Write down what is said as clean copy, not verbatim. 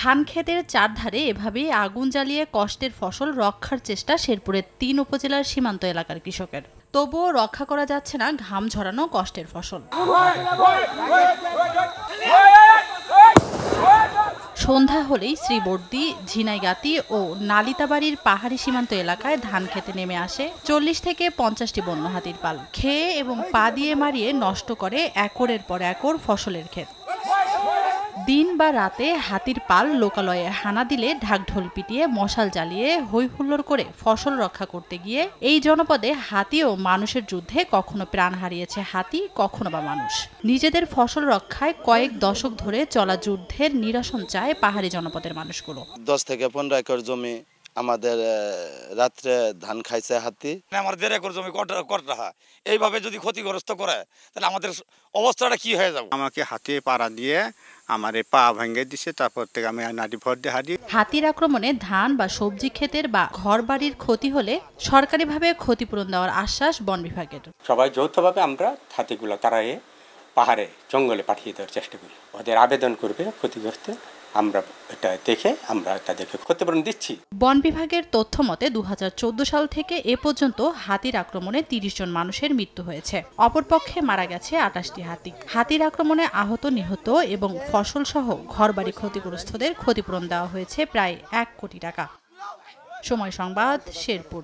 ধান ক্ষেতের চারধারে এভাবেই আগুন জ্বালিয়ে কষ্টের ফসল রক্ষার চেষ্টা শেরপুরের ৩ উপজেলার সীমান্ত এলাকার কৃষকের। তবুও রক্ষা করা যাচ্ছে না ঘাম ঝরানো কষ্টের ফসল। সন্ধ্যা হলেই শ্রীবর্দী, ঝিনাইগাতি ও নালিতাবাড়ির পাহাড়ি সীমান্ত এলাকায় ধান খেতে নেমে আসে ৪০ থেকে ৫০টি বন্য হাতির পাল। খেয়ে এবং পা দিয়ে মারিয়ে নষ্ট করে একরের পর একর ফসলের ক্ষেত। দিন বা রাতে হাতির পাল লোকালয়ে হানা দিলে ঢাকঢোল পিটিয়ে মশাল জ্বালিয়ে হৈ হুল্লোড় করে ফসল রক্ষা করতে গিয়ে এই জনপদে হাতি ও মানুষের যুদ্ধে কখনো প্রাণ হারিয়েছে হাতি, কখনো বা মানুষ। নিজেদের ফসল রক্ষায় কয়েক দশক ধরে চলা যুদ্ধের নিরসন চায় পাহাড়ি জনপদের মানুষগুলো। 10 থেকে 15 একর জমি আমাদের রাত্রে ধান খাইছে হাতি। আমার 1.5 একর জমি কটরা এইভাবে যদি ক্ষতিগ্রস্ত করে তাহলে আমাদের অবস্থাটা কি হয়ে যাবে। আমাকে হাতে পাড়া দিয়ে আমার পা ভেঙে দিছে, তারপর থেকে আমি নাড়ি ভর দিয়ে হাঁটি। হাতির আক্রমণে ধান বা সবজি ক্ষেতের বা ঘরবাড়ির ক্ষতি হলে সরকারিভাবে ক্ষতিপূরণ দেওয়ার আশ্বাস বন বিভাগের। সবাই যৌথভাবে আমরা হাতিগুলো তাড়াইয়ে পাহাড়ে জঙ্গলে পাঠিয়ে দেওয়ার চেষ্টা করি। ওদের আবেদন করবে ক্ষতিগ্রস্ত, আমরা এটা দেখে আমরা তাদেরকে ক্ষতিপূরণ দিচ্ছি। বন বিভাগের তথ্য মতে 2014 সাল থেকে এ পর্যন্ত হাতির আক্রমণে 30 জন মানুষের মৃত্যু হয়েছে। অপরপক্ষে মারা গেছে 28টি হাতি। হাতির আক্রমণে আহত, নিহত এবং ফসল সহ ঘরবাড়ি ক্ষতিগ্রস্তদের ক্ষতিপূরণ দেওয়া হয়েছে প্রায় 1 কোটি টাকা। সময় সংবাদ, শেরপুর।